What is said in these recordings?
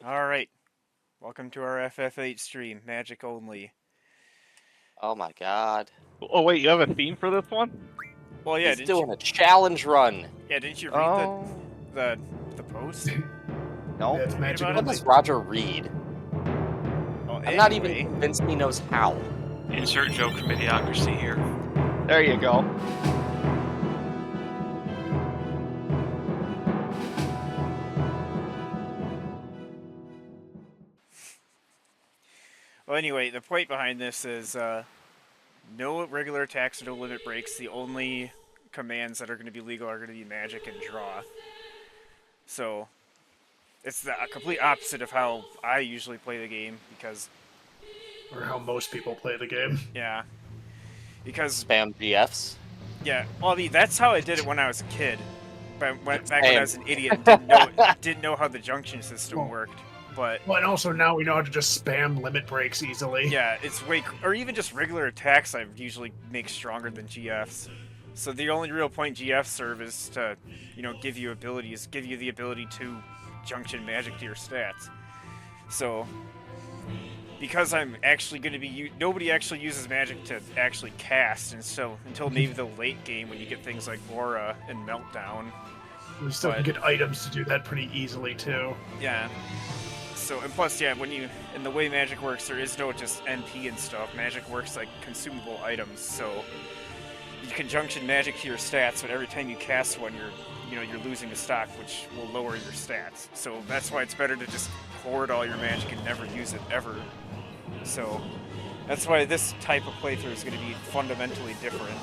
Alright, welcome to our FF8 stream, magic only. Oh my god. Oh wait, you have a theme for this one? Well, yeah, He's didn't doing you? a challenge run. Yeah, didn't you read Oh the post? no. Yeah, it's magic. about What it? does Roger read? Oh, I'm not even anyway. convinced he knows how. Insert joke from Idiocracy here. There you go. Well, anyway, the point behind this is no regular attacks, no limit breaks. The only commands that are going to be legal are going to be magic and draw. So it's the complete opposite of how I usually play the game because, Or how most people play the game. yeah, because Spam GFs. yeah, well, I mean that's how I did it when I was a kid. But back when I was an idiot and didn't know how the junction system worked. But Well, and also now we know how to just spam limit breaks easily. yeah, it's or even just regular attacks I usually make stronger than GFs. So the only real point GFs serve is to, give you abilities, give you the ability to junction magic to your stats. So because I'm actually going to be nobody actually uses magic to actually cast, and so until maybe the late game when you get things like Aura and Meltdown. We still But- can get items to do that pretty easily too. Yeah. So, and plus, yeah, in the way magic works, there is no just NP and stuff. Magic works like consumable items, so you can junction magic to your stats, but every time you cast one, you're losing a stock, which will lower your stats. So that's why it's better to just hoard all your magic and never use it ever. So that's why this type of playthrough is going to be fundamentally different.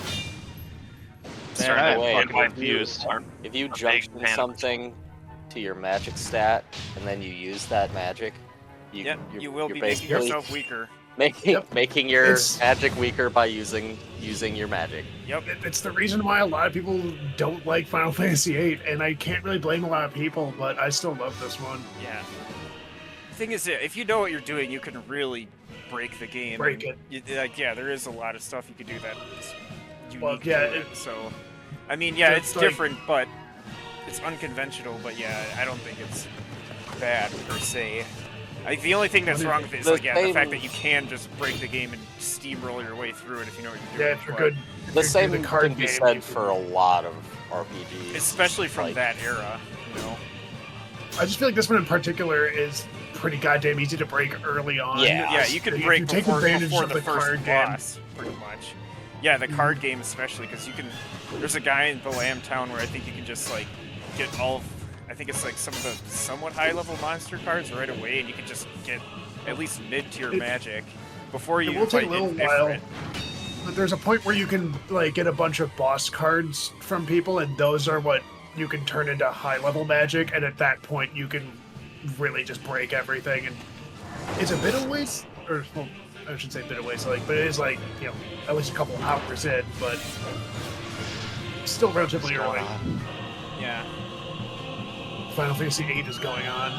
By I'm the way, fucking confused. if you big junction fan of something to your magic stat and then you use that magic, Yep, you're, you will you're be making basically yourself weaker. making your It's- magic weaker by using your magic. Yep. It's the reason why a lot of people don't like Final Fantasy VIII, and I can't really blame a lot of people, but I still love this one. Yeah. The thing is, if you know what you're doing, you can really break the game. Break and yeah, there is a lot of stuff you can do that is unique Well, yeah, to it. So, I mean, yeah, it's it's like- different, but it's unconventional. But yeah, I don't think it's bad per se. The only thing that's wrong with it is The the fact same- that you can just break the game and steamroll your way through it if you know what you're Yeah, doing. if you're but- good. if The you're same good at card can be game, said you for a lot of RPGs. especially from like- that era. I just feel like this one in particular is pretty goddamn easy to break early on. Yeah. Yeah, you can If break you take before advantage of the the first card game. boss, pretty much. Yeah, the card game especially, because you can. There's a guy in Balamb town where I think you can just like get all of, I think it's like some of the somewhat high-level monster cards right away, and you can just get at least mid-tier It- magic before you It will take fight a little Indifferent. while, but there's a point where you can like get a bunch of boss cards from people, and those are what you can turn into high-level magic, and at that point you can really just break everything. And it's a bit of ways, or well, I should say a bit of ways, like, but it is like at least a couple hours in, but still relatively early. Yeah. Final Fantasy VIII is going on.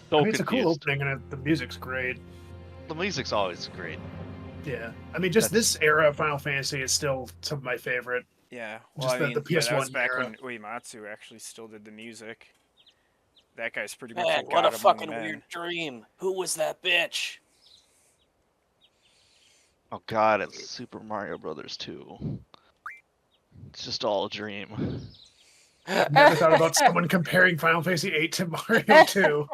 So I mean, it's a cool confused. opening, and the music's great. The music's always great. Yeah, I mean, just this era of Final Fantasy is still some of my favorite. Yeah. Well, Just I the- mean, the yeah, that was PS1 back era. when Uematsu actually still did the music. That guy's pretty much Man, a what god a among fucking men. weird dream. Who was that bitch? Oh god, it's Super Mario Brothers 2. It's just all a dream. I've never thought about someone comparing Final Fantasy VIII to Mario 2.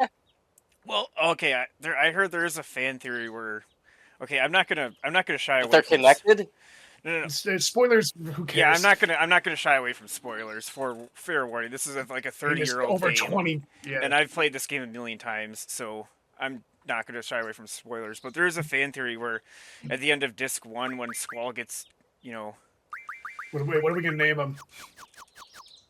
Well, okay, I heard there is a fan theory where, okay, I'm not gonna shy away. If they're from this. connected? No. Spoilers, who cares? Yeah, I'm not gonna shy away from spoilers. For fair warning, this is like a I mean, it's 30-year-old over game, 20. Yeah. and I've played this game a million times, so I'm not gonna shy away from spoilers. But there is a fan theory where, at the end of Disc 1, when Squall gets, What are we gonna name him?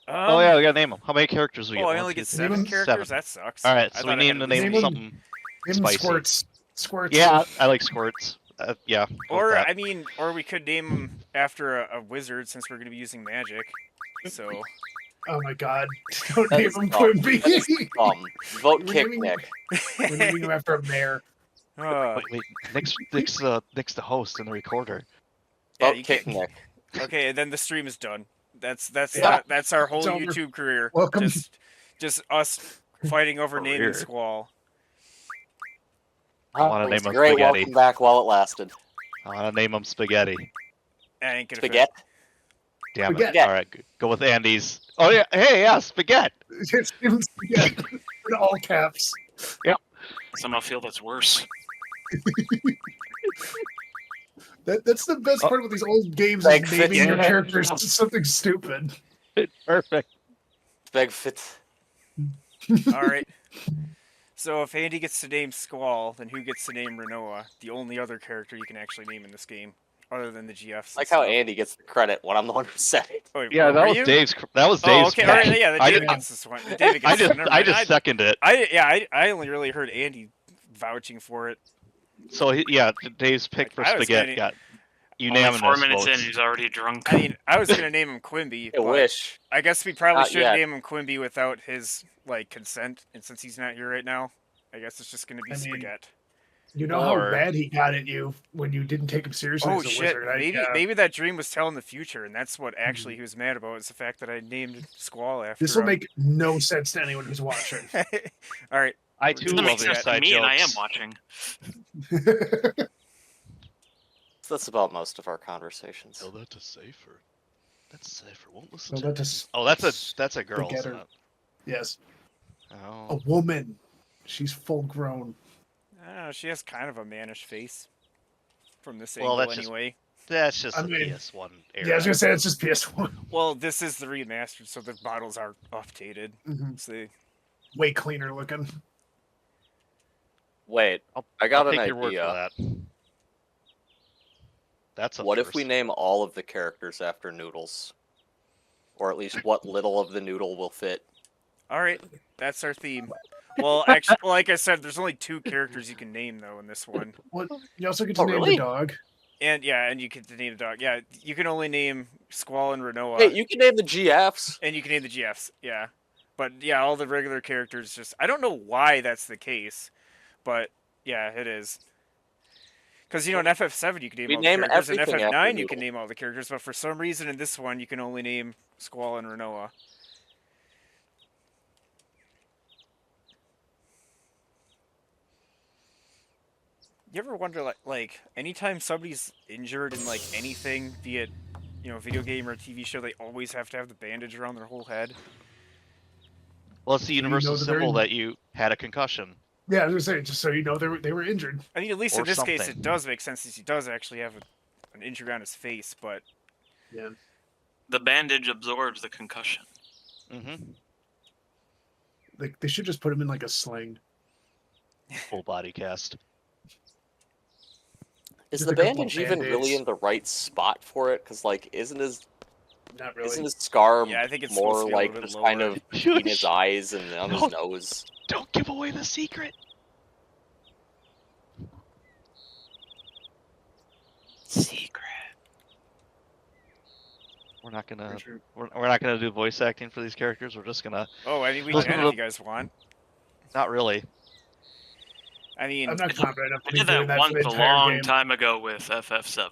Oh yeah, we gotta name them. How many characters we get? Oh, I One, only two, get three, 7 Name 'em characters. seven. That sucks. Alright, I so we thought I need had to at name least- something Name him spicy. Squirts. Squirts. Yeah, I like squirts. Yeah. go with Or that. I mean, or we could name him after a wizard since we're gonna be using magic. So Oh my god. Don't That name is him dumb. Quimby. That is Vote We're kick naming- Nick. We're naming him after a mayor. Wait, Nick's the host and the recorder. yeah, Vote you kick can't. Nick. Okay, and then the stream is done. That's Yeah. that's our whole It's over. YouTube career. Welcome. Just Just us fighting over naming Weird. Squall. I wanna It was name a him great Spaghetti. welcome back while it lasted. I want to name him Spaghetti. I ain't gonna Spaghetti? Damn it. Spaghetti. All right, go with Andy's. Oh yeah, hey, yeah, Spaghetti. It's spaghetti in all caps. Somehow feel that's worse. That's the best Oh. part about these old games Like is naming your Fitz. characters to something stupid. Perfect. Beg fit. Alright. So if Andy gets to name Squall, then who gets to name Rinoa? The only other character you can actually name in this game, other than the GFs. Like how Andy gets the credit when I'm the one who said it. Oh, wait, Yeah, were that was you? Dave's. That was Oh, Dave's. okay. pick. Alright, yeah, then I David did- gets this one. David gets this one. Never I mind. just seconded it. I only really heard Andy vouching for it. So Dave's pick for I was Spaghetti gonna- got Only unanimous 4 minutes votes. in, he's already drunk. I mean, I was gonna name him Quimby, I but wish. I guess we probably Not shouldn't yet. name him Quimby without his consent, and since he's not here right now, I guess it's just gonna be I mean, Spaghetti. You know Or- how bad he got at you when you didn't take him seriously Oh as a shit! wizard. Maybe that dream was telling the future, and that's what actually he was mad about. Is the fact that I named Squall after. This will him. make no sense to anyone who's watching. All right. I It too doesn't love make Makes sense to inside me, jokes. and I am watching. That's about most of our conversations. Tell that to Safer. That's Safer. Won't listen Tell to. that to s- Oh, that's a girl. Spaghetti. Isn't it? yes, a Oh. woman. She's full grown. I don't know. She has kind of a mannish face. From this Well, angle, that's just- anyway. That's just I the mean, PS1 era. Yeah, I was gonna say it's just PS1. Well, this is the remastered, so the models are updated. Mhm. So they, Way cleaner looking. Wait, I'll I got take an your word for idea. that. That's a What if first. we name all of the characters after noodles? Or at least what little of the noodle will fit. all right, that's our theme. Well, actually, like I said, there's only 2 characters you can name though in this one. What? You also get to Oh, name really? the dog. And yeah, and you get to name the dog. Yeah, you can only name Squall and Rinoa. Hey, you can name the GFs. And you can name the GFs, yeah. But yeah, all the regular characters just I don't know why that's the case, but yeah, it is. Because in FF7 you can name We all name the characters, in everything after FF9 you Noodle. can name all the characters, but for some reason in this one you can only name Squall and Rinoa. You ever wonder like anytime somebody's injured in anything, be it video game or a TV show, they always have to have the bandage around their whole head? Well, it's the you know universal that they're symbol in- that you had a concussion. Yeah, I was gonna say just so you know they were injured. I mean, at least Or in this case, something. it does make sense since he does actually have an injury on his face. But Yeah. The bandage absorbs the concussion. Mm-hmm. They should just put him in a sling. Full body cast. Is Just the a couple of bandage even really Band-Aids. in the right spot for it? Because isn't his Not really. isn't his scar yeah, I think it's more supposed to be a like little bit just kind lower. of between his eyes and on his No. nose? Don't give away the secret. Secret. We're not gonna. For sure. We're not gonna do voice acting for these characters. We're just gonna. Oh, I mean, we Listen can to if the- you guys want. Not really. I mean, I'm not confident enough I to be did doing that that once for the a entire long game. time ago with FF7.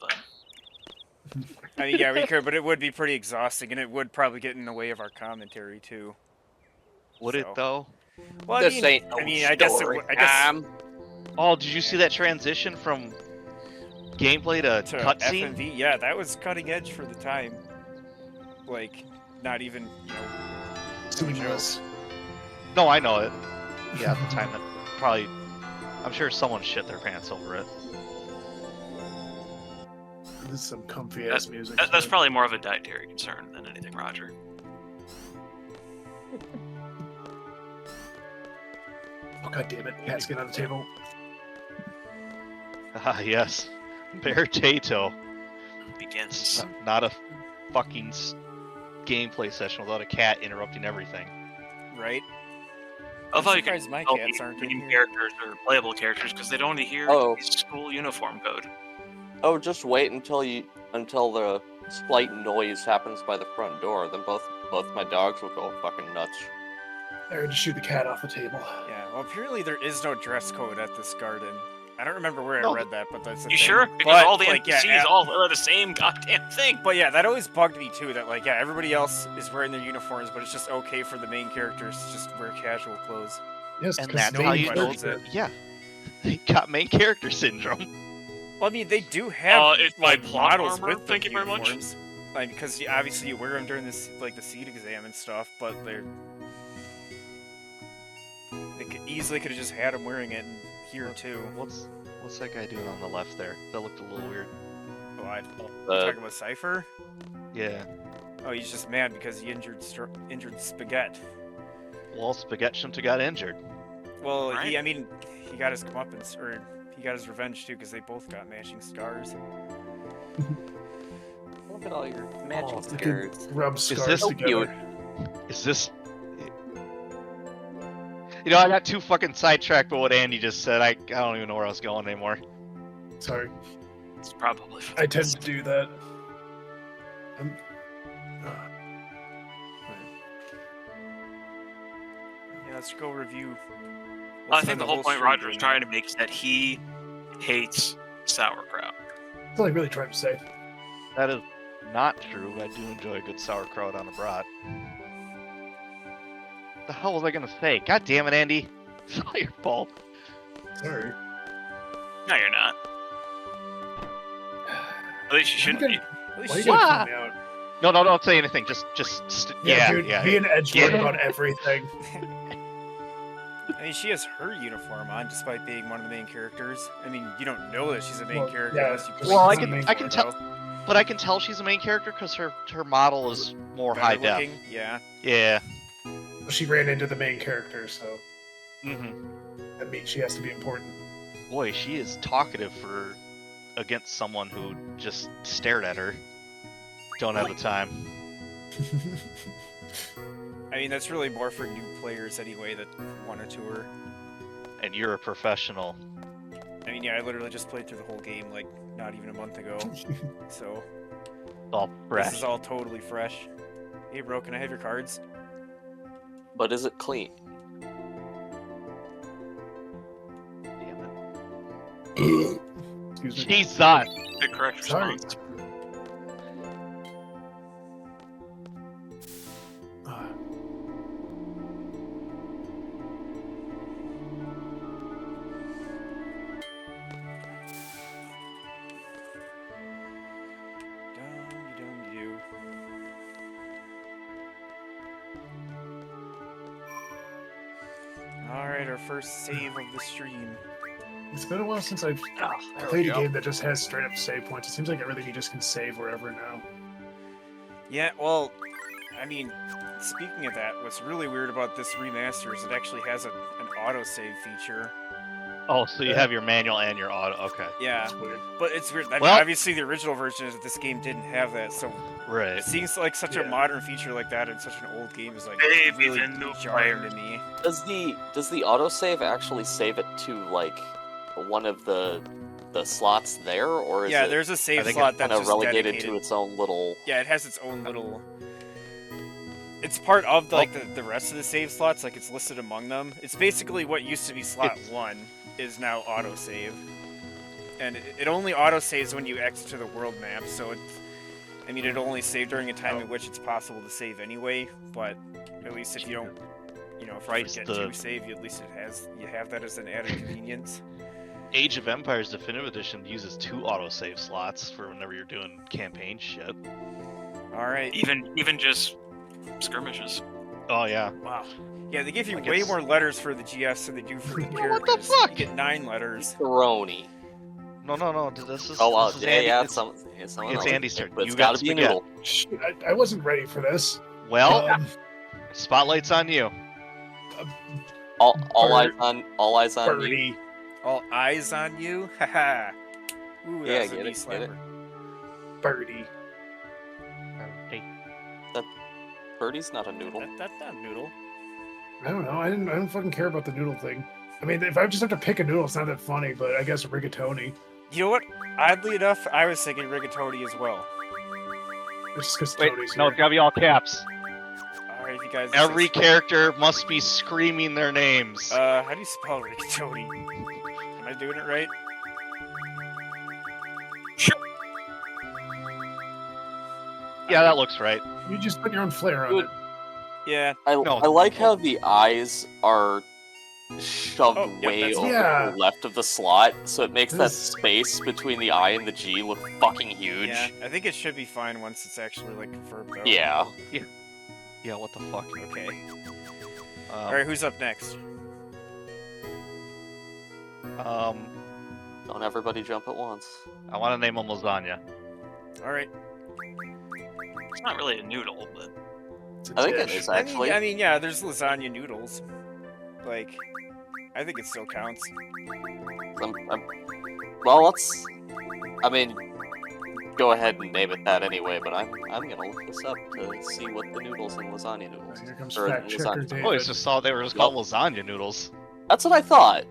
yeah, we could, but it would be pretty exhausting, and it would probably get in the way of our commentary too. Would it So- though? Well, This ain't no I guess it story would. I guess time. Oh, did you see that transition from gameplay to to cutscene? FMV, yeah, that was cutting edge for the time. Not even Assuming joke. this. No, I know it. Yeah, at the time that probably. I'm sure someone shit their pants over it. This is some comfy ass music. That's probably more of a dietary concern than anything, Roger. Oh god damn it! Cat's getting on the table. Ah, yes. Bear Tato. Begins. Not a fucking gameplay session without a cat interrupting everything. right. I love how I'm you can surprised my tell cats these aren't in main here. characters or playable characters because they don't adhere Oh. to the school uniform code. Oh, just wait until the slight noise happens by the front door. Then both my dogs will go fucking nuts. There, just shoot the cat off the table. Yeah, well, apparently there is no dress code at this garden. I don't remember where No. I read that, but that's the You thing. sure? Because But, all the like, NPCs yeah, all are the same goddamn thing. But yeah, that always bugged me too. That like, yeah, everybody else is wearing their uniforms, but it's just okay for the main characters to just wear casual clothes. Yes, And 'cause that's no how one you know. questions it. Yeah, they got main character syndrome. Well, I mean, they do have It's my like plot models armor, with thank the you very much. uniforms, like because obviously you wear them during this like the seed exam and stuff, but they easily could have just had them wearing it here too. What's that guy doing on the left there? That looked a little weird. Oh, you talking about Cypher? Yeah. Oh, he's just mad because he injured Spaghetti. Well, Spaghetti shouldn't have got injured. Well, Right. he got his comeuppance, or he got his revenge too, because they both got matching scars. Look at all your matching You could scars. rub this scars so together. cute? Is this? You know, I got too fucking sidetracked by what Andy just said. I don't even know where I was going anymore. Sorry, It's probably. For I the tend to best. do that. Yeah, let's go review. I think the whole point Roger was trying to make is that he hates sauerkraut. That's all I really tried to say. That is not true. I do enjoy a good sauerkraut on a brat. The hell was I gonna say? God damn it, Andy! It's all your fault. Sorry. No, you're not. At least you shouldn't be. At Why least are you she- gonna call me out? No, don't say anything. Just yeah, dude, yeah. be an edgelord Yeah. about everything. I mean, she has her uniform on, despite being one of the main characters. I mean, you don't know that she's a main Well, character yeah, unless you play Well, I the can- game I can for it, tell- though. But I can tell she's a main character because her model is more Better high def. looking, yeah. Yeah. She ran into the main character, so Mm-hmm. that means she has to be important. Boy, she is talkative for against someone who just stared at her. Don't have the time. I mean, that's really more for new players anyway that want a tour. And you're a professional. I mean, yeah, I literally just played through the whole game like not even a month ago, so All this fresh. is all totally fresh. Hey, bro, can I have your cards? But is it clean? Damn it. Excuse me. Jesus. Good correct Sorry. response. Dum-de-dum-de-doo. Alright, our first save of the stream. It's been a while since I've played a game that just has straight up save points. It seems like everything you just can save wherever now. Yeah, well, I mean, speaking of that, what's really weird about this remaster is it actually has an autosave feature. Oh, so you have your manual and your auto. Okay. Yeah, That's weird. but it's weird. I mean, Well- obviously, the original version of this game didn't have that, so Right. it seems like such a Yeah. modern feature like that in such an old game is like Maybe really the new jarring player. to me. Does the autosave actually save it to like one of the slots there, or is Yeah, it there's a save think slot kind that's of just relegated dedicated. to its own little? Yeah, it has its own little. It's part of like the rest of the save slots. Like it's listed among them. It's basically what used to be slot 1 is now autosave, and it only autosaves when you exit to the world map. So it's, I mean, it'll only save during a time in which it's possible to save anyway. But at least if you don't, if you Christ, forget the- to save, at least you have that as an added convenience. Age of Empires Definitive Edition uses 2 autosave slots for whenever you're doing campaign shit. All right. Even just skirmishes. Oh yeah. Wow. Yeah, they give you Like way it's- more letters for the GFs than they do for the characters. What the fuck? You get 9 letters. Throny. No. This is. Oh wow, this is yeah, Andy. yeah, It's- someone it's else. Andy's turn. But You it's got gotta be a spaghetti. noodle. Shit, I wasn't ready for this. Well, Um, spotlight's on you. All Bird- eyes on you. Birdie. All eyes on you? Haha. Ooh, Yeah, that's a get knee it, get it. slapper. Birdie. Birdie's not a noodle. That's not noodle. I don't know. I don't fucking care about the noodle thing. I mean, if I just have to pick a noodle, it's not that funny. But I guess rigatoni. You know what? Oddly enough, I was thinking rigatoni as well. It's just because Wait, Tony's no, here. it's gotta be all caps. Alright, you guys. Every character must be screaming their names. How do you spell rigatoni? Am I I doing it right? Sure. Yeah, that looks right. You just put your own flair on it. Yeah. I No. like how the eyes are shoved Oh, yep, way that's- over Yeah. to the left of the slot, so it makes that This- space between the I and the G look fucking huge. Yeah, I think it should be fine once it's actually like confirmed. Though. Yeah. Yeah, what the fuck? Okay. Alright, who's up next? Don't everybody jump at once. I want to name him Lasagna. Alright. It's not really a noodle, but It's a I think it dish. is actually. I mean, yeah, there's lasagna noodles. Like, I think it still counts. Well, let's. I mean, go ahead and name it that anyway. But I'm gonna look this up to see what the noodles in lasagna noodles. Here comes Or fact checker lasagna. I David. always just saw they were just called lasagna noodles. That's what I thought.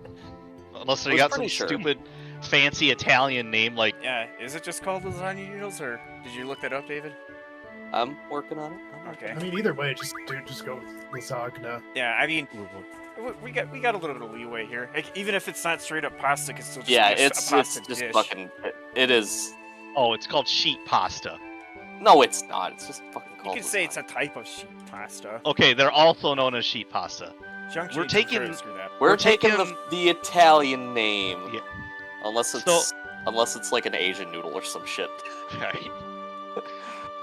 Unless I they was got some pretty sure. stupid, fancy Italian name like. Yeah, is it just called lasagna noodles, or did you look that up, David? I'm working on it. Okay. I mean, either way, just go with lasagna. Yeah, I mean, we got a little bit of leeway here. Like, even if it's not straight up pasta, it can still just Yeah, be a it's pasta just dish. fucking. It is. Oh, it's called sheet pasta. No, it's not. It's just fucking You called. can say it's lasagna. a type of sheet pasta. Okay, they're also known as sheet pasta. Junction We're needs to taking- try to screw that. We're we're taking taking- the Italian name. Yeah. Unless it's So- unless it's like an Asian noodle or some shit. Right.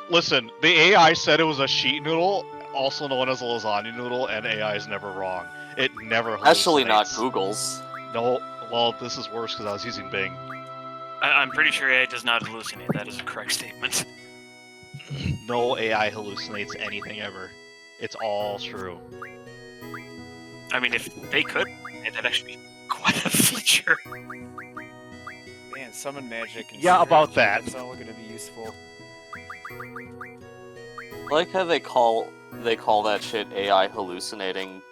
Listen, the AI said it was a sheet noodle, also known as a lasagna noodle, and AI is never wrong. It never hallucinates. Actually, not Google's. No, well, this is worse because I was using Bing. I'm pretty sure AI does not hallucinate. That is a correct statement. No AI hallucinates anything ever. It's all true. I mean, if they could, that'd actually be quite a feature. Man, summon magic. And Yeah, about strategy, that. That's all going to be useful. I like how they call that shit AI hallucinating.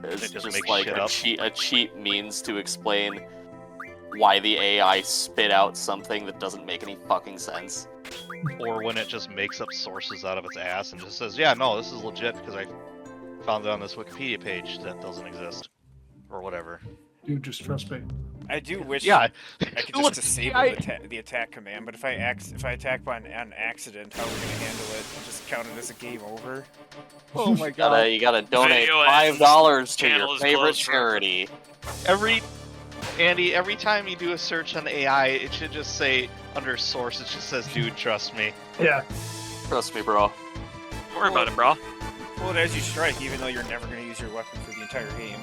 It's They just just make like shit up. a cheap means to explain why the AI spit out something that doesn't make any fucking sense. Or when it just makes up sources out of its ass and just says, yeah, no, this is legit because I found it on this Wikipedia page that doesn't exist. Or whatever. Dude, just trust me. I do wish Yeah. I could Look, just disable the attack command, but if I attack by an accident, how are we going to handle it? Just count it as a game over? Oh my You gotta donate Video ends. $5 to Channel your is favorite closed forever. charity. Andy, every time you do a search on AI, it should just say, under source, it just says, dude, trust me. Yeah. Trust me, bro. Don't worry about it, bro. Pull it as you strike, even though you're never going to use your weapon for the entire game.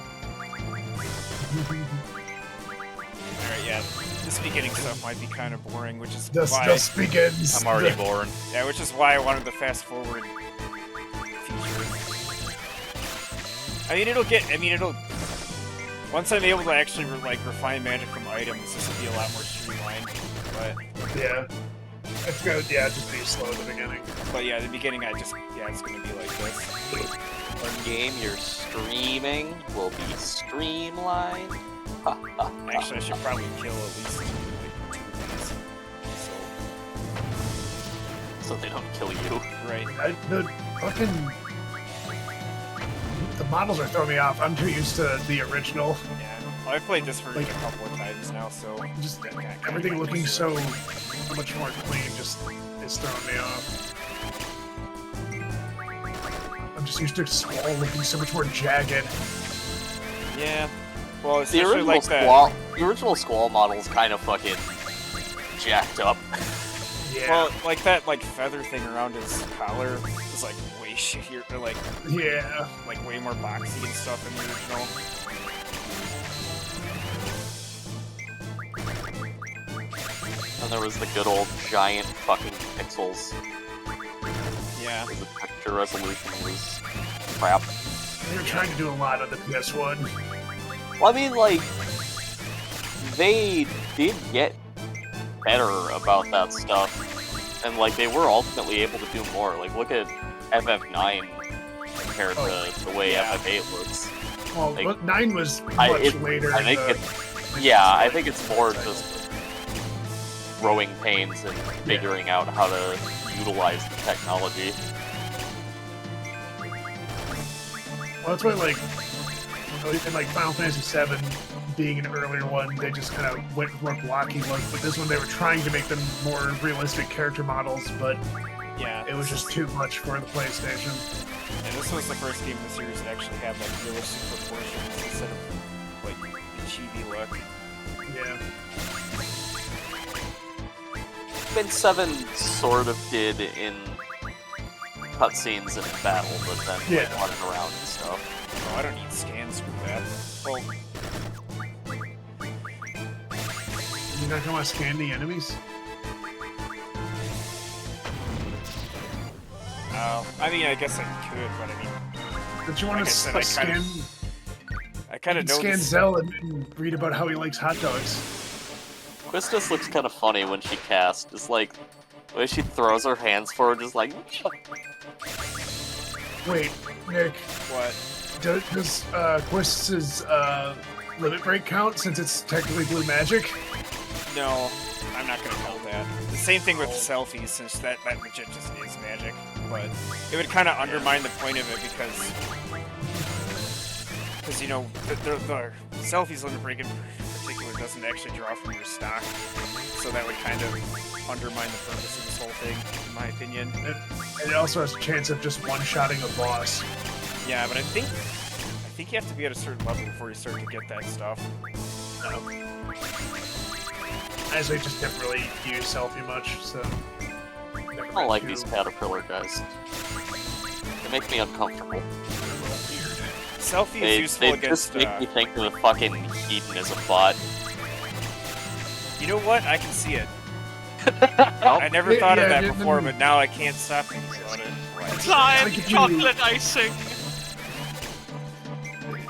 Alright, yeah. This beginning stuff might be kind of boring, which is This why... just begins. I'm already bored. Yeah, which is why I wanted the fast forward feature. I mean, it'll... Once I'm able to actually, refine magic from items, this will be a lot more streamlined. Yeah. It's gonna, just be slow at the beginning. But yeah, the beginning, it's gonna be like this. One game you're streaming will be streamlined. Actually, I should probably kill at least two of these. So they don't kill you. Right. The models are throwing me off. I'm too used to the original. Yeah. Well, I've played this version a couple of times now, so... Just everything looking so much more clean just is throwing me off. I'm just used to Squall looking so much more jagged. Yeah. Well, The especially original like that... the original Squall model is kind of fucking jacked up. Yeah. Well, like that, feather thing around his collar is, way shittier, or, Yeah. way more boxy and stuff in the original. And there was the good old giant fucking pixels. Yeah. The texture resolution was crap. They were trying to do a lot on the PS1. Well, I mean, they did get better about that stuff. And, they were ultimately able to do more. Look at FF9 compared to the way FF8 looks. Well, 9 was much later. I think I think it's more just growing pains and figuring out how to utilize the technology. Well, that's why, in like Final Fantasy VII being an earlier one, they just kind of went with what blocky was. But this one, they were trying to make them more realistic character models, but Yeah. it was just too much for the PlayStation. And this was the first game in the series that actually had like realistic proportions instead of like the chibi look. Yeah. I mean, 7 sort of did in cutscenes and in battle, but then like, running around and stuff. Oh, I don't need scans for that. Well, You're not gonna want to scan the enemies? I mean, I guess I could, but I mean, Don't you want Like I to said, I scan? I kind of know Scan this. Zell and read about how he likes hot dogs. Quistis looks kind of funny when she casts. It's like, the way she throws her hands forward, just like... Wait, Nick, What? does Quist's limit break count since it's technically blue magic? No, I'm not gonna count that. The same thing with selfies, since that legit just is magic. But it would kind of undermine the point of it because you know the selfies limit break in particular doesn't actually draw from your stock, so that would kind of undermine the purpose of this whole thing, in my opinion. And it also has a chance of just one-shotting a boss. Yeah, but I think you have to be at a certain level before you start to get that stuff. I actually just didn't really use Selphie much, so... I don't like these caterpillar guys. They make me uncomfortable. Selfie is useful They against. just make me think of a fucking hedonism bot. You know what? I can see it. I never thought of that before, but now I can't stop thinking about it. Time Like if you- chocolate icing.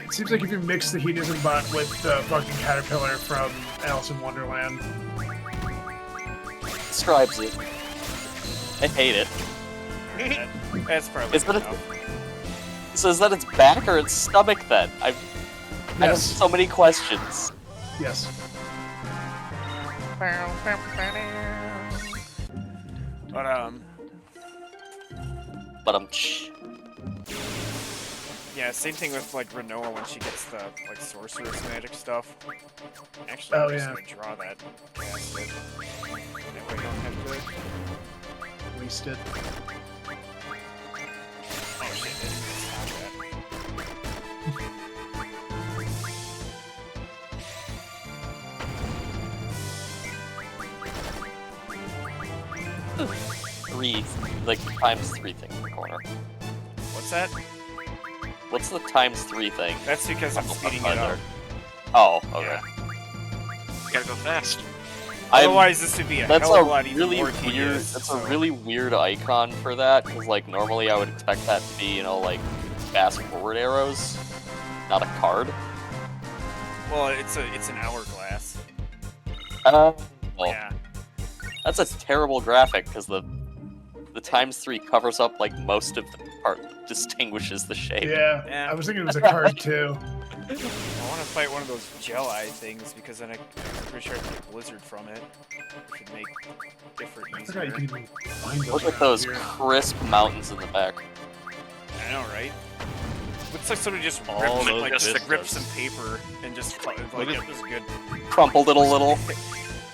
It seems like if you mix the hedonism bot with the fucking caterpillar from Alice in Wonderland. Describes it. I hate it. That's probably Is that a- enough. So is that its back or its stomach then? I have Yes. so many questions. Yes. But yeah, same thing with like Rinoa when she gets the like sorceress magic stuff. Actually, I'm just gonna draw that, cast it. That way I don't have to. Wasted. Oh shit! I didn't stop Three, like ×3 thing in the corner. that. What's that? What's the ×3 thing? That's because I'm speeding it up. Oh, okay. Yeah. You gotta go fast. Otherwise, this would be a That's hell of a a lot even really more weird. tedious. That's so- a really weird icon for that, because like normally I would expect that to be, you know, like fast forward arrows, not a card. Well, it's an hourglass. Well, Yeah. that's a terrible graphic because the ×3 covers up like most of the part that distinguishes the shape. Yeah, I was thinking it was a card too. I want to fight one of those gel eye things because then I'm pretty sure I can get Blizzard from it. It should make different I forgot you could easier. even find those. Look at around those here. crisp mountains in the back. I know, right? Looks like somebody just All ripped, those like, vistas. ripped some paper and just like, Look yeah, at- this is good. Crumpled it a little.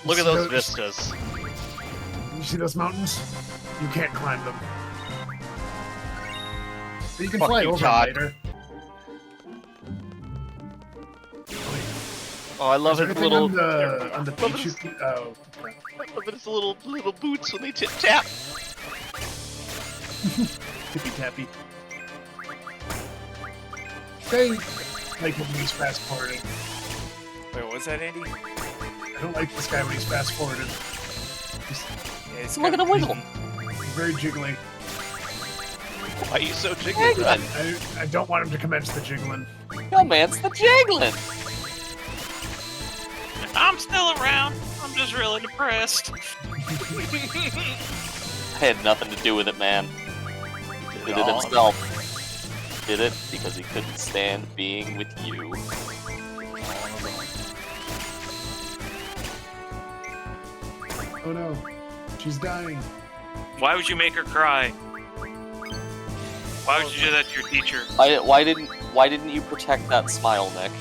Look at So- those vistas. You see those mountains? You can't climb them. But you can Fuck fly you, over Todd. them later. Oh, I love Is there his anything little. on the Love beach. his- Oh, I love his little boots when they tip tap. tippy tappy. They like when he's fast forwarding. Wait, what was that, Andy? I don't like this guy when he's fast forwarded. Yeah, it's Look at kinda the wiggle. He's very jiggly. Why are you so jiggly? bud? I don't want him to commence the jiggling. Yo, man, it's the jiggling. I'm still around. I'm just really depressed. I had nothing to do with it, man. He did it all. himself. Did it because he couldn't stand being with you. Oh no, she's dying. Why would you make her cry? Why would you do that to your teacher? Why Why didn't you protect that smile, Nick?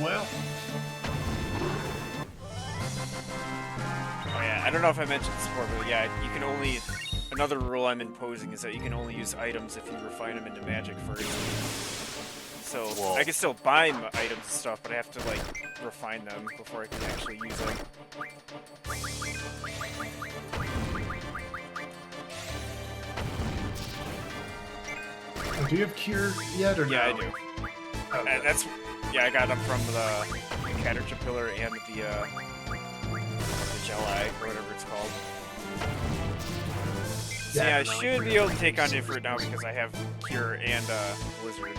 Well, Oh yeah, I don't know if I mentioned this before, but yeah, you can only... Another rule I'm imposing is that you can only use items if you refine them into magic first. So, Whoa. I can still buy items and stuff, but I have to, like, refine them before I can actually use them. do you have cure yet or Yeah, no? I do. Okay. That's... Yeah, I got them from the Caterpillar and the Gel Eye, or whatever it's called. So yeah, I should be able to take on Ifrit now because I have Cure and Blizzard.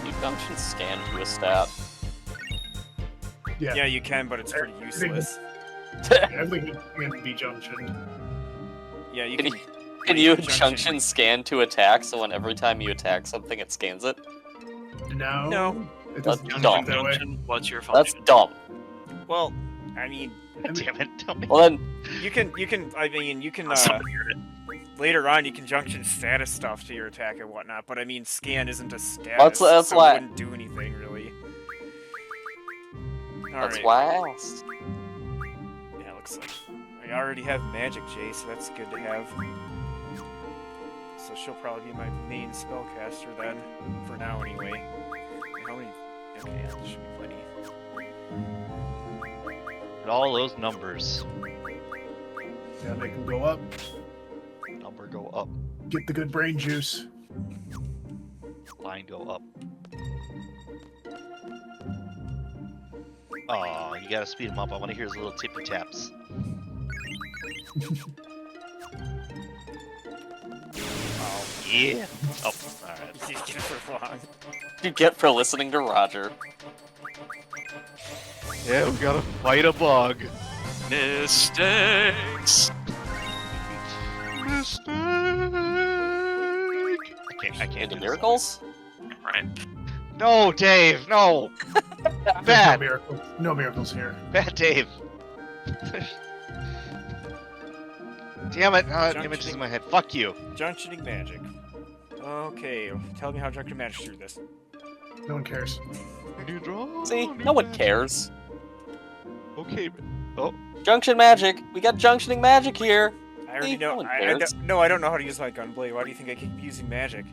You Junction scan to a stat. Yeah, Yeah, you can, but it's pretty useless. I think it can be junctioned. Yeah, you Can can... Can you Junction scan to attack, so when every time you attack something, it scans it? No. No. It That's doesn't dumb. that way. Junction, what's your That's function? dumb. Well, I mean, Damn it, tell me. Well then, you can, later on, you can junction status stuff to your attack and whatnot, but I mean, scan isn't a status, That's so why- it wouldn't do anything, really. that's Alright. why I asked. Yeah, looks like I already have Magic J, so that's good to have. So she'll probably be my main spellcaster then, for now anyway. How many? Okay, yeah, there should be plenty. And all those numbers. Yeah, make them go up. Number go up. Get the good brain juice. Line go up. Oh, you gotta speed him up. I want to hear his little tippy taps. Oh, Yeah. Oh, alright. you get it for long. You get for listening to Roger. Yeah, we gotta fight a bug. Mistakes. Mistake. I can't Into do this. miracles? Right. No, Dave, no. No Bad, miracles. No miracles here. bad Dave. Damn it, images in my head. Fuck you. Junctioning magic. Okay, tell me how Junction managed through this. No one cares. You draw? See, no one cares. Okay. Oh, Junction magic. We got junctioning magic here. I already See, no know. one I cares. no, I don't know how to use my gunblade. Why do you think I keep using magic?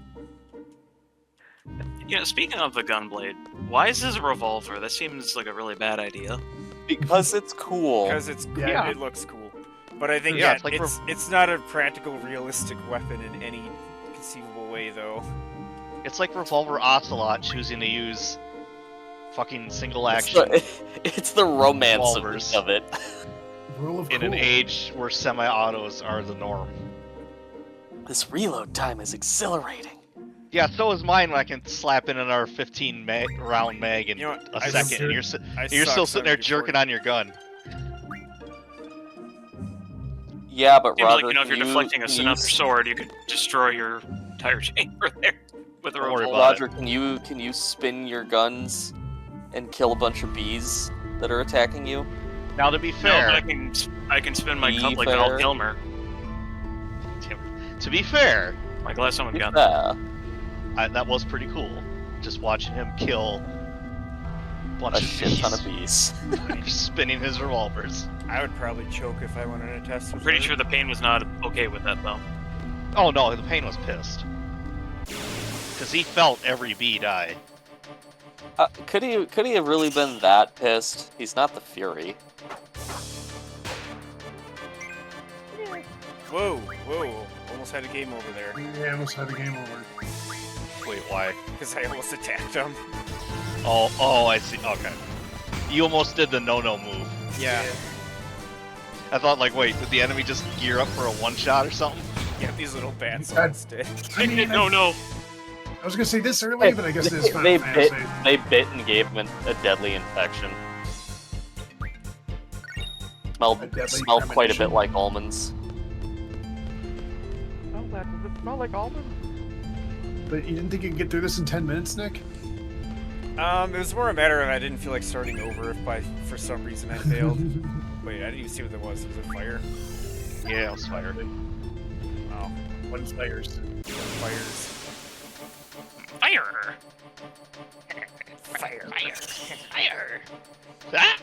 You know, speaking of the gunblade, why is this a revolver? That seems like a really bad idea. Because it's cool. Because it's Yeah. it looks cool. But I think Yeah, yeah, it's like it's not a practical, realistic weapon in any conceivable way, though. it's like Revolver Ocelot choosing to use fucking single It's action it's the romance Revolvers. of it. Rule of in cool. an age where semi-autos are the norm. This reload time is exhilarating. Yeah, so is mine when I can slap in another 15 round mag in You know what? a I second, just- and you're still sitting there jerking on your gun. Yeah, but Seems Roger, like, you know, if you're can deflecting a can another sword, you could destroy your entire chamber there with a Don't worry revolver. about Roger, can you spin your guns and kill a bunch of bees that are attacking you? Now, to be No, fair, but I can spin my Be cup like fair. Val Kilmer. to be fair, My glass someone gun. Yeah. that was pretty cool. Just watching him kill a bunch A of shit ton of bees, bees. spinning his revolvers. I would probably choke if I wanted to test. I'm pretty sure the pain was not okay with that though. Oh no, the pain was pissed. Because he felt every bee die. Could he have really been that pissed? He's not the Fury. Whoa, whoa! Almost had a game over there Yeah, almost had the game over. Wait, why? because I almost attacked him. Oh, I see. Okay. You almost did the no-no move. Yeah, I thought, like, wait, did the enemy just gear up for a one-shot or something? yeah. These little bats That- almost did. I mean, no. I was gonna say this early, but I guess it is Final they Fantasy. bit and gave him a deadly infection. A deadly Smelled quite a bit premonition. like almonds. Oh, that does it smell like almonds? But you didn't think you could get through this in 10 minutes, Nick? It was more a matter of I didn't feel like starting over if for some reason I failed. Wait, I didn't even see what that was. Was it fire? Yeah, it was fire. Oh, One fires. fires. Fire! Fire. Fire! Ah!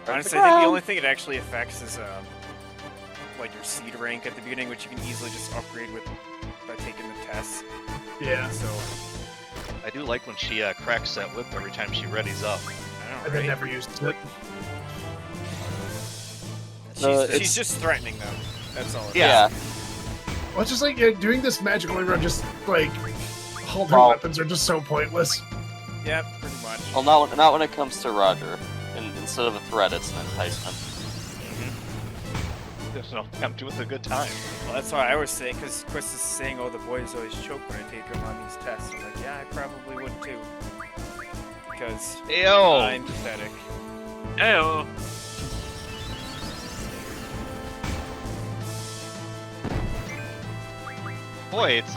Honestly, I think the only thing it actually affects is like your seed rank at the beginning, which you can easily just upgrade by taking the tests. Yeah. So I do like when she cracks that whip every time she readies up. I don't And know, they right? never used it. She's just threatening them. That's all. Yeah. Well, it's just like doing this magical run, just like all her Well- weapons are just so pointless. Yeah, pretty much. Well, not when it comes to Roger. Instead of a threat, it's an enticement. There's no attempt with a good time. Well, that's why I was saying, because Quist is saying, "Oh, the boys always choke when I take them on these tests." I'm like, yeah, I probably would too, because Ew! I'm pathetic. Ew. Boy, it's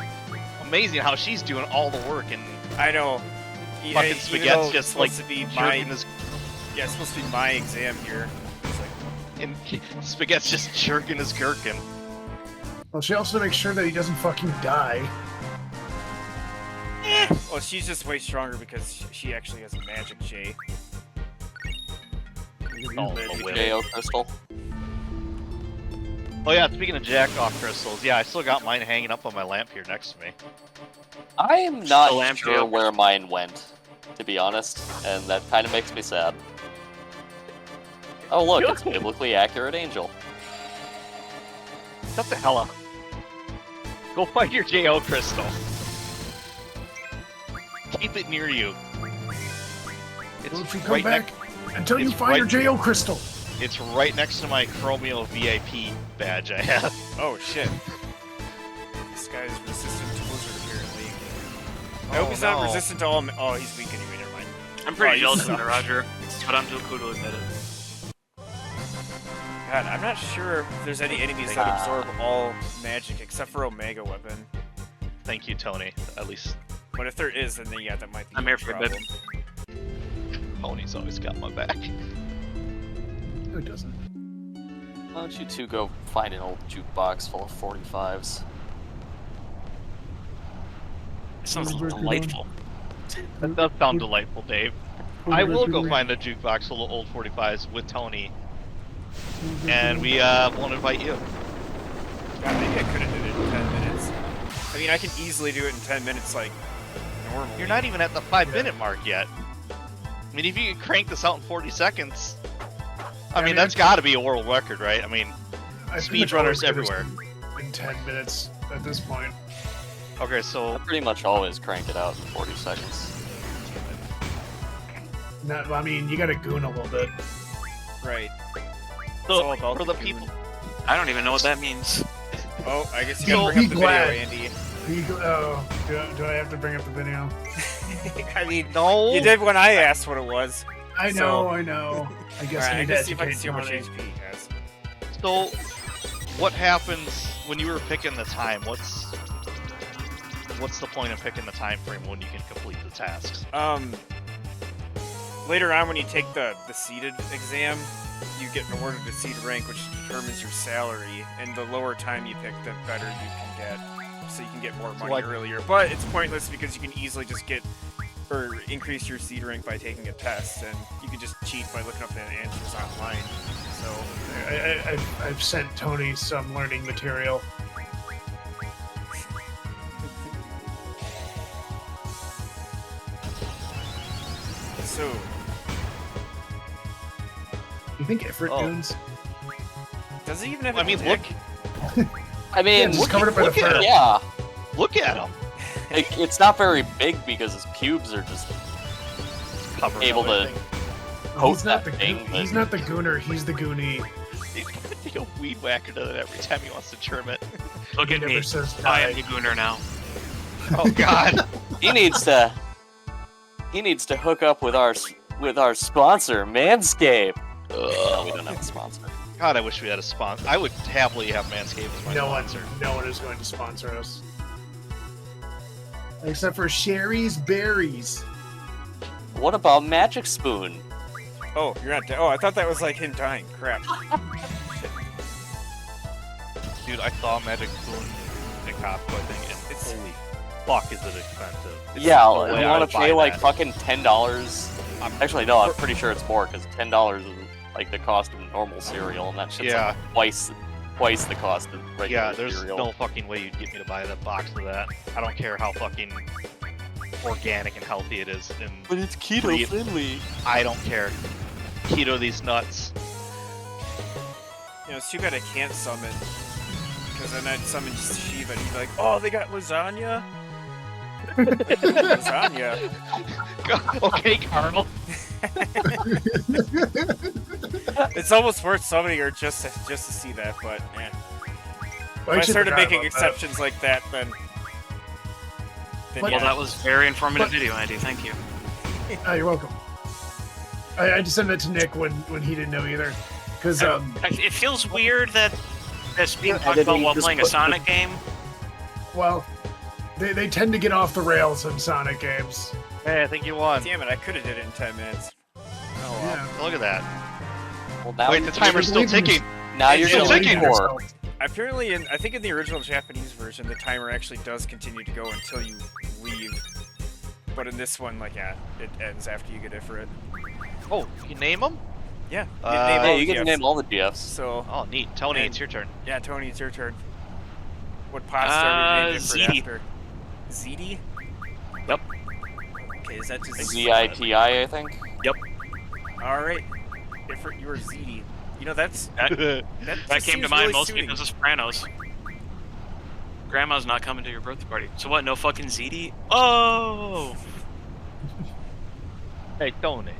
amazing how she's doing all the work and I know. fucking Even though Spaghetti's it's just like supposed to be my jerking his it's supposed to be my exam here. It's like, and Spaghetti's just jerking his gherkin. Well, she also makes sure that he doesn't fucking die. well, she's just way stronger because she actually has a magic J. Oh, the whip. JO Crystal. Oh yeah, speaking of jack-off crystals, yeah, I still got mine hanging up on my lamp here next to me. I am not The lamp sure jail. where mine went, to be honest, and that kind of makes me sad. Oh look, it's biblically accurate angel. Shut the hell up. Go find your JO crystal. Keep it near you. It's Will you come right back until you it's find your right- JO crystal? It's right next to my Chromio VIP badge I have. Oh shit! This guy's resistant to blizzard apparently. I hope he's not resistant to all. Oh, he's weak anyway. Never mind. I'm pretty Oh, jealous you of that, Roger. But I'm too cool to admit it. God, I'm not sure if there's any enemies that absorb all magic except for Omega Weapon. Thank you, Tony. At least But if there is, then yeah, that might be I'm a here for a bit. problem. Tony's always got my back. Who doesn't? Why don't you two go find an old jukebox full of 45s? It sounds delightful. That does sound delightful, Dave. I will go find a jukebox full of old 45s with Tony, and we won't invite you. God, maybe I could have did it in 10 minutes. I mean, I can easily do it in 10 minutes, like, normally. You're not even at the 5-minute mark yet. I mean, if you can crank this out in 40 seconds, I mean, that's got to be a world record, right? I mean, speedrunners everywhere. In 10 minutes at this point. Okay, I so pretty much always crank it out in 40 seconds. Not, I mean, you gotta goon a little bit. Right. It's all so about for the goon. people, I don't even know what that means. Oh, I guess you So gotta bring be up the glad. video, Andy. Do I have to bring up the video? I mean, no, you did when I asked what it was. I know, I know. I guess Alright, I I need to can see if I can educate see how much Tony. HP he has. So, what happens when you were picking the time? What's the point of picking the time frame when you can complete the tasks? Later on when you take the seated exam, you get awarded a seated rank, which determines your salary, and the lower time you pick, the better you can get, so you can get more money like- earlier. But it's pointless because you can easily just get, or increase your seed rank by taking a test, and you can just cheat by looking up the answers online. So, I've sent Tony some learning material. so You think Ifrit Oh. goons? does he even have I a mean, dick? I mean, just covered up by the look at fur. him. yeah, Look at him. it's not very big because his pubes are just Covered able up, I to think. coat He's not that the thing. but- he's not the gooner. He's the goonie. He's gonna take a weed whacker to it every time he wants to germ it. Look He at never me. says I am die. the gooner now. Oh God. He needs to hook up with our sponsor, Manscaped. No, we don't have a sponsor. God, I wish we had a sponsor. I would happily have Manscaped as my No one sponsor. is going to sponsor us. Except for Sherry's Berries. What about Magic Spoon? Oh, you're not dead. Oh, I thought that was like him dying. Crap. Dude, I saw Magic Spoon in Costco, I think, and it's holy fuck is it expensive. It's Yeah, no you way I want would to pay buy like that. fucking $10? Actually, no, I'm pretty sure it's more, because $10 is like the cost of normal cereal, and that shit's Yeah. like twice the cost of regular Yeah, there's cereal. no fucking way you'd get me to buy that box of that. I don't care how fucking organic and healthy it is. And But it's keto friendly. I don't care. Keto these nuts. You know, it's too bad I can't summon. Because then I'd summon Shiva and he'd be like, oh, they got lasagna? Lasagna? Okay, Carl. It's almost worth summoning her just to see that, but eh. If I started making exceptions like that, then Well, yeah. that was very informative video, Andy. Thank you. Oh, you're welcome. I just sent it to Nick when he didn't know either. Because, It feels weird that that's being And talked then about he while just playing a put the- Sonic game. well, they tend to get off the rails in Sonic games. Hey, I think you won. Damn it, I could have did it in 10 minutes. Oh well. Yeah. Look at that. Well, now Wait, the timer's still ticking. Now you're Still gonna ticking. leave for. Apparently, I think in the original Japanese version, the timer actually does continue to go until you leave. But in this one, like, yeah, it ends after you get it for it. Oh, you can name them? Yeah, Yeah, you get to GFs. name all the GFs. So, Oh, neat. Tony, And- it's your turn. yeah, Tony, it's your turn. What pots are we naming for ZD. after? ZD? Yep. Okay, is that just ZITI, I think. Alright. Different, you were ZD. You know, that's... That That came to seems mind really mostly suiting. because of Sopranos. Grandma's not coming to your birthday party. So what, no fucking ZD? Oh! Hey, Tony.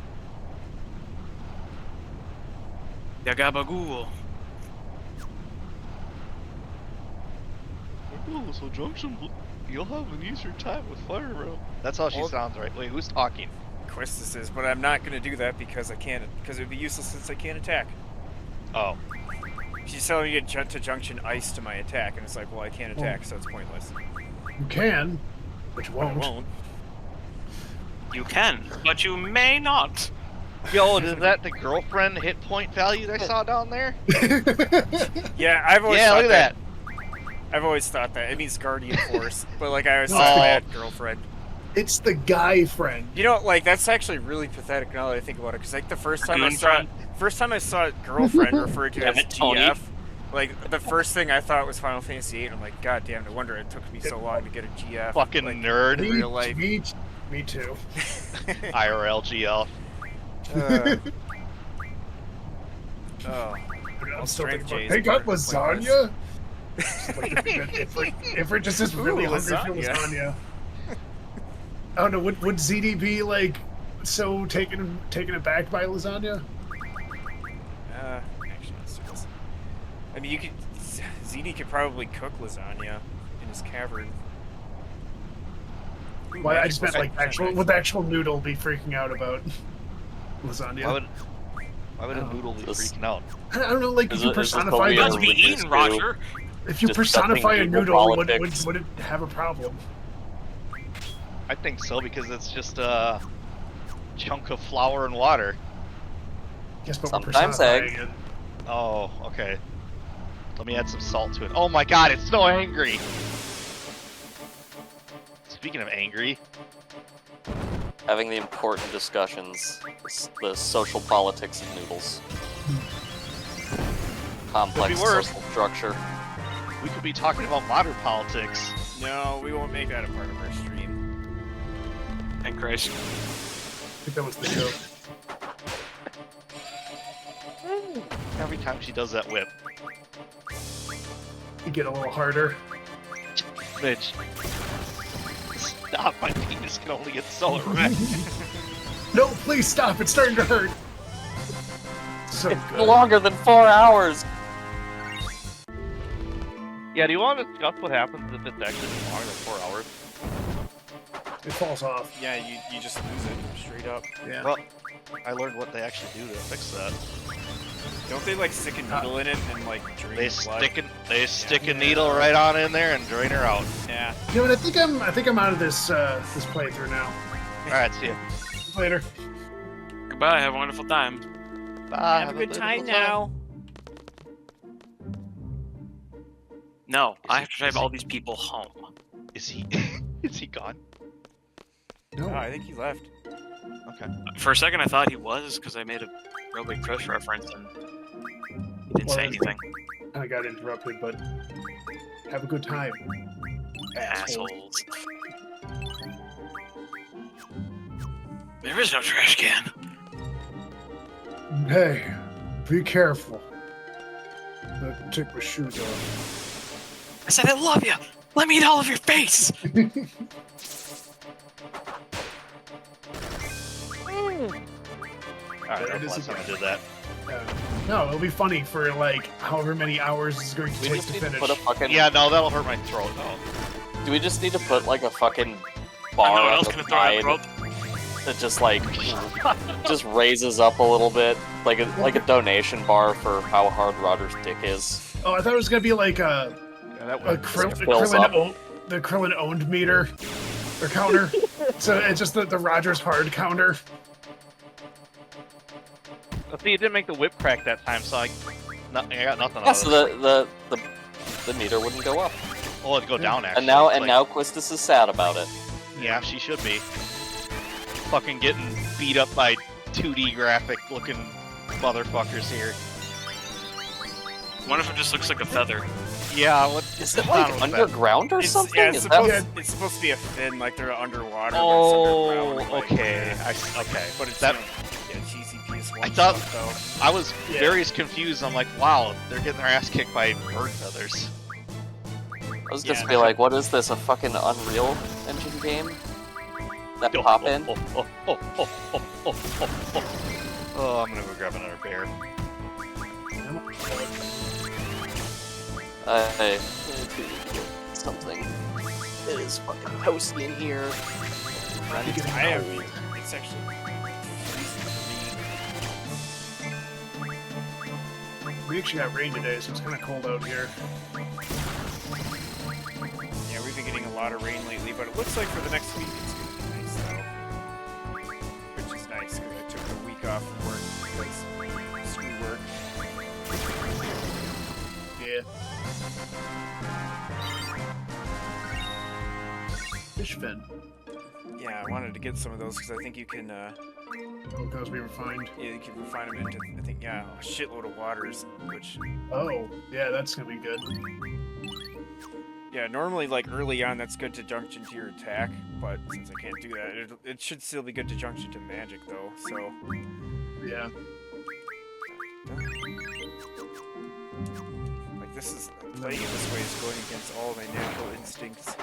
Yagabagool. Ooh, so Junction, you'll have an easier time with Fire Realm. That's how she Well- sounds, right? Wait, who's talking? Questus is, but I'm not going to do that because I can't, because it would be useless since I can't attack. Oh. She's telling me to get to Junction Ice to my attack, and it's like, well, I can't attack, so it's pointless. You can, but you But I won't. won't. You can, but you may not. Yo, is that the girlfriend hit point value that I saw down there? Yeah, I've always Yeah, thought look at that. I've always thought that. It means Guardian Force, but like I always thought Oh. I had girlfriend. It's the guy friend. You know, like that's actually really pathetic now that I think about it. Because like the first time I Goon saw friend? girlfriend referred to Damn as it, Tony. GF, like the first thing I thought was Final Fantasy VIII. I'm like, God damn, no wonder it took me so long to get a GF. Fucking like, nerd. in real life. Me too. IRL GL. Oh, I'm still Strength thinking J's about, they got are lasagna? If we're just really Ooh, hungry for lasagna. lasagna. I don't know, would ZD be like so taken aback by lasagna? Actually, let's do this. I mean, you could. ZD could probably cook lasagna in his cavern. Ooh, Why I magic just meant like 100%. would the actual noodle be freaking out about lasagna? Why would a noodle be This- freaking out? I don't know, like Is if you it- is this the personify way Let's to be reduce eating, to- Roger. if you discussing personify a Google noodle, politics? would it have a problem? I think so because it's just a chunk of flour and water. Yes, but Sometimes we're personifying egg. it. Oh, okay. Let me add some salt to it. Oh my god, it's so angry! Speaking of angry, Having the important discussions, the social politics of noodles. Complex Could be worse. social structure. we could be talking about modern politics. No, we won't make that a part of our stream. Thank Christ. I think that was the joke. Every time she does that whip. You get a little harder. Bitch. Stop, my penis can only get so erect. No, please stop! It's starting to hurt. So good. Longer than 4 hours. Yeah, do you want to discuss what happens if it's actually longer than 4 hours? It falls off. Yeah, you just lose it straight up. Yeah. Well, I learned what they actually do to fix that. Don't they like stick a needle in it and like drain They the blood? stick a needle right on in there and drain her out. Yeah. Yeah, but I think I'm out of this this playthrough now. All right, see ya. Later. Goodbye. Have a wonderful time. Bye. Have a good time wonderful now. No, I have to drive all these people home. Is he? Is he gone? No, I think he left. Okay. For a second, I thought he was because I made a real big push reference and he didn't say anything. I got interrupted, but have a good time. Assholes. There is no trash can. Hey, be careful. I'll take my shoes off. I said I love you. Let me eat all of your face. All right, There it that's is the last time I again. did that. No, it'll be funny for like however many hours it's going to We take just to need to finish. put a fucking. Yeah, no, that'll hurt my throat though. Do we just need to put like a fucking I bar know what on else the gonna throw out side the rope. that just like just raises up a little bit, like a donation bar for how hard Roger's dick is. Oh, I thought it was going to be like Yeah, that a would. fills up. The Krillin owned meter or counter. So it's just the Rogers hard counter. See, it didn't make the whip crack that time, so I got nothing Yeah, out so of it. the meter wouldn't go up. Oh, it'd go down actually. And Like, now Quistis is sad about it. Yeah, she should be. Fucking getting beat up by 2D graphic looking motherfuckers here. One of them just looks like a feather. Yeah, what Is it I like don't know what that- underground or It's, something? yeah, it's Is supposed, that... it's supposed to be a fin, like they're underwater. Oh, but it's underground, like, okay. Okay. But it's that. yeah, cheesy PS1 I thought- stuff, I was Yeah. very confused. I'm like, wow, they're getting their ass kicked by bird feathers. I was Yeah, just be like, what is this? A fucking Unreal Engine game? That pop in? Oh, I'm gonna go grab another bear. I do need to get something. It is fucking toasty in here. I have. It's actually freezing We actually got rain today, so it's kind of cold out here. for me. Yeah, we've been getting a lot of rain lately, but it looks like for the next week it's gonna be nice though. Which is nice because I took a week off from work because school work. Yeah. Fish fin. Yeah, I wanted to get some of those because I think you can. Because we refined. Yeah, you can refine them into, I think, yeah, a shitload of waters, which, Oh, yeah, that's gonna be good. yeah, normally, like, early on, that's good to junction to your attack, but since I can't do that, it should still be good to junction to magic, though, so... Yeah. Like, this is, playing it this way is going against all my natural instincts.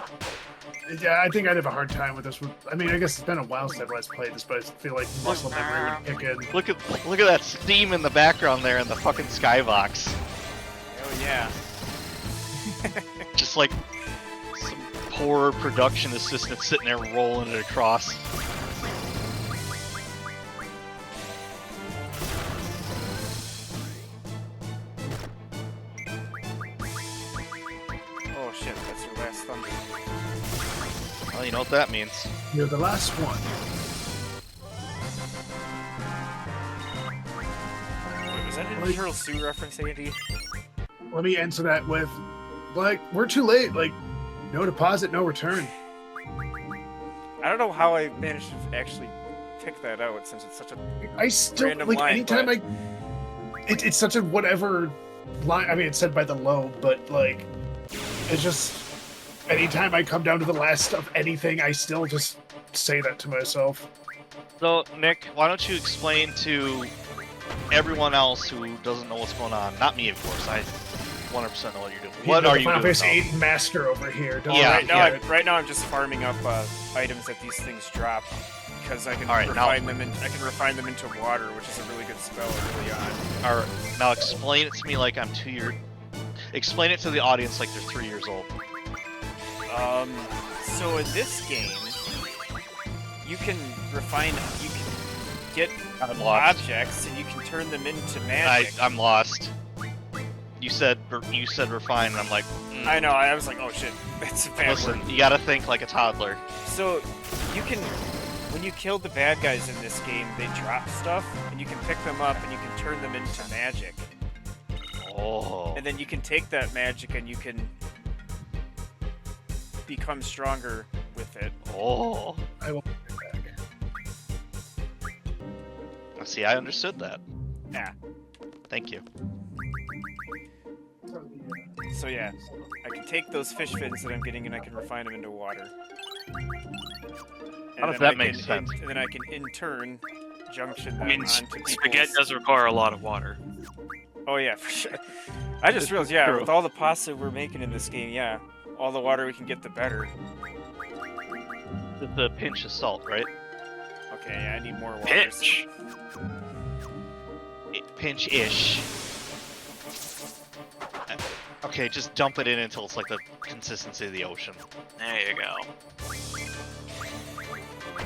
Yeah, I think I'd have a hard time with this one. I mean, I guess it's been a while since I've last played this, but I feel like muscle memory would kick in. Look at that steam in the background there in the fucking skybox. Oh, yeah. Just like some poor production assistant sitting there rolling it across. Oh, shit, that's your last thunder. Well, you know what that means. You're the last one. Wait, was that an Internal Sue reference, Andy? Let me answer that with, like, we're too late. Like, no deposit, no return. I don't know how I managed to actually pick that out, since it's such a... I still, Random like, line, anytime but- it's such a whatever line. I mean, it's said by the low, but, like, it's just, anytime I come down to the last of anything, I still just say that to myself. So, Nick, why don't you explain to everyone else who doesn't know what's going on? Not me, of course. I 100% know what you're doing. What You're are the you Final doing? Fantasy now? VIII master over here. Don't Yeah, right now, yeah. right now I'm just farming up items that these things drop because I can All right, refine them. I can refine them into water, which is a really good spell early on. All right, now explain it to me like I'm 2 years. Explain it to the audience like they're 3 years old. So in this game, you can refine. get I'm lost. objects and you can turn them into magic. I'm lost. You said we're fine, and I'm like, I know. I was like, oh shit, that's a bad listen, word. you gotta think like a toddler. So you can, when you kill the bad guys in this game, they drop stuff, and you can pick them up and you can turn them into magic. Oh. And then you can take that magic and you can become stronger with it. Oh. I will take it back. See, I understood that. Yeah. Thank you. So yeah, I can take those fish fins that I'm getting and I can refine them into water. How does that make sense? And then I can in turn junction them I mean, onto people's... spaghetti does require a lot of water. Oh yeah, for sure. I just realized, yeah, True. with all the pasta we're making in this game, yeah, all the water we can get, the better. Just a pinch of salt, right? Okay, yeah, I need more water. Pitch. Pinch-ish. Okay, just dump it in until it's like the consistency of the ocean. There you go.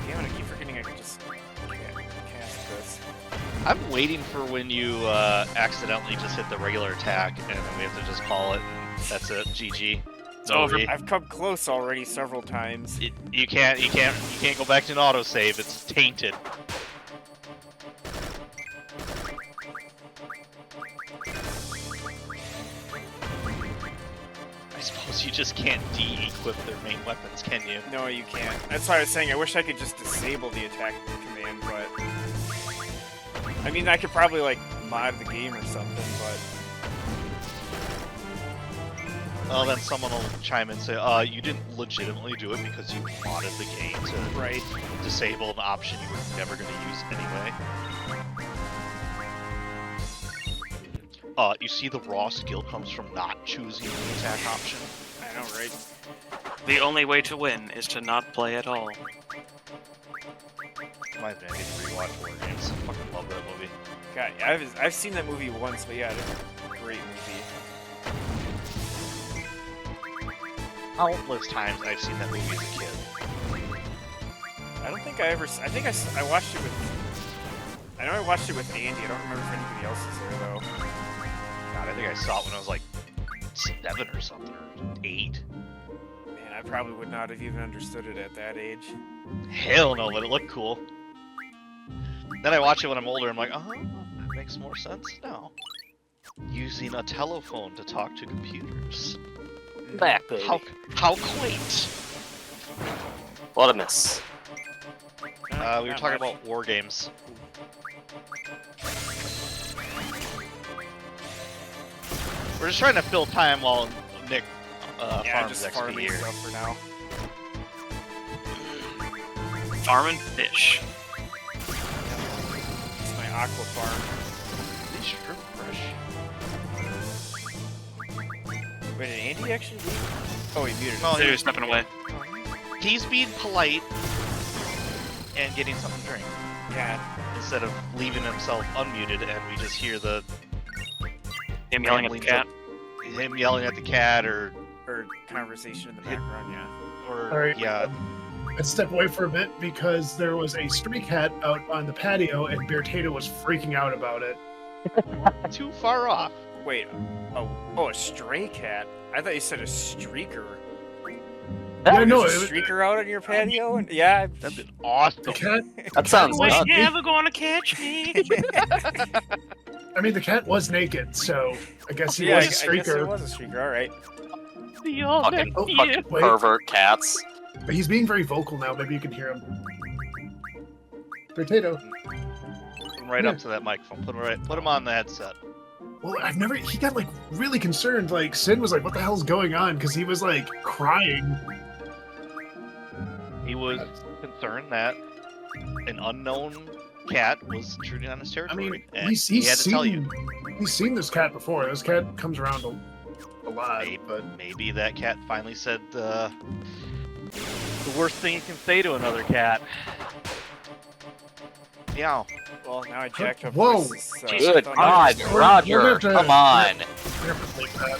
Damn it, I keep forgetting I can just cast this. I'm waiting for when you accidentally just hit the regular attack, and then we have to just call it, and that's it. GG. It's over. I've come close already several times. You can't go back to an autosave. It's tainted. I suppose you just can't de-equip their main weapons, can you? No, you can't. That's why I was saying I wish I could just disable the attack command, but... I mean, I could probably, like, mod the game or something, but... Well, then someone will chime in and say, you didn't legitimately do it because you modded the game to Right. disable an option you were never going to use anyway. You see the raw skill comes from not choosing the attack option. I know, right? The only way to win is to not play at all. Reminds me, I need to rewatch War Games. I fucking love that movie. God, I've seen that movie once, but yeah, it's a great movie. Countless times I've seen that movie as a kid. I don't think I ever... I think I watched it with... I know I watched it with Andy. I don't remember if anybody else was there, though. God, I think I saw it when I was like 7 or something, or 8. Man, I probably would not have even understood it at that age. Hell no, but it looked cool. Then I watch it when I'm older, I'm like, oh, that makes more sense now. Using a telephone to talk to computers. Back, baby. How quaint! What a miss. We were talking about War Games. We're just trying to fill time while Nick yeah, farms just XP farming here. stuff for now. Farming fish. It's my Aqua Farm. These shrimp fresh. Wait, did Andy actually leave? Oh, he muted. No, So you're stepping away. He's being polite and getting something to drink God. instead of leaving himself unmuted, and we just hear the Him yelling at the cat. him yelling at the cat, or Conversation in the background, yeah. Alright. yeah. Let's step away for a bit because there was a stray cat out on the patio and Bear Tato was freaking out about it. Too far off. Wait, oh, a stray cat? I thought you said a streaker. Yeah, no, There's a streaker out on your patio? And, yeah. That'd be awesome. The cat. That sounds was nuts. Never gonna catch me. I mean, the cat was naked, so I guess he Yeah, was a I guess it streaker. was a streaker, alright. Fucking, Oh, fucking wait. pervert cats. But he's being very vocal now. Maybe you can hear him. Bear Tato. Put him right up to that microphone. Put him on the headset. Well, he got like really concerned. Like, Sin was like, what the hell's going on? Because he was like crying. He was concerned that an unknown cat was intruding on his I territory. mean, and he's he had to tell you. He's seen this cat before. This cat comes around a lot, but Maybe that cat finally said the worst thing you can say to another cat. Meow. Well, now I jacked up Whoa. voices, so Good thunder- God, We're Roger, gonna have to- come on. we're gonna leave that.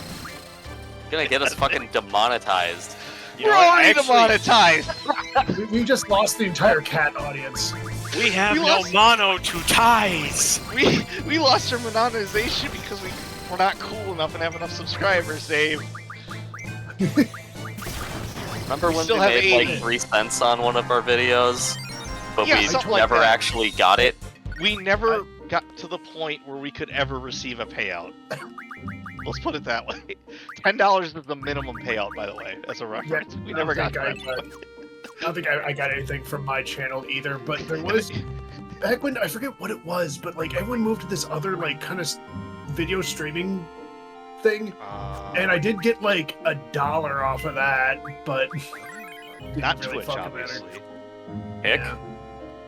Gonna get us fucking demonetized. You know We're what, already actually- demonetized! We just lost the entire cat audience. We have We no lost- mono to ties. We lost our monetization because we're not cool enough and have enough subscribers, Dave. Remember We when still we have made 80. like 3 cents on one of our videos, but Yeah, we something like never that. actually got it? We never got to the point where we could ever receive a payout. Let's put it that way. $10 is the minimum payout, by the way, as a reference. We never got to that point. I don't think I got anything from my channel either, but there was back when I forget what it was, but like everyone moved to this other like kind of video streaming thing, and I did get like $1 off of that, but not really Twitch, fucking matter. obviously. Hick? Yeah.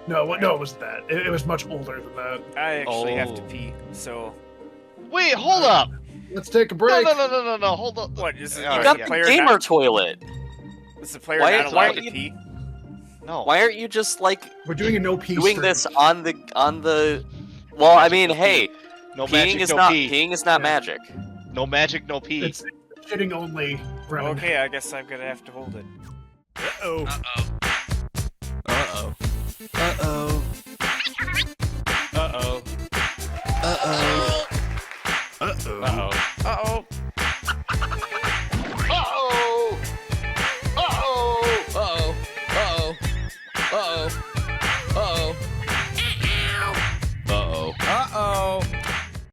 No, it wasn't that. It was much older than that. I actually have to Oh. pee, so Wait, hold up! Let's take a break. No, hold up. what is it? All You right, got yeah. the player gamer not, toilet! is the player Why- not why allowed are to you- pee? No. Why aren't you just like We're doing a no pee doing stream. this on the well, I mean, no hey, No peeing magic, is no not pee. peeing is not Yeah. magic. No magic, no pee. It's shitting only. Brennan. Okay, I guess I'm gonna have to hold it. Uh-oh. Uh-oh. Uh-oh. Uh-oh. Uh-oh.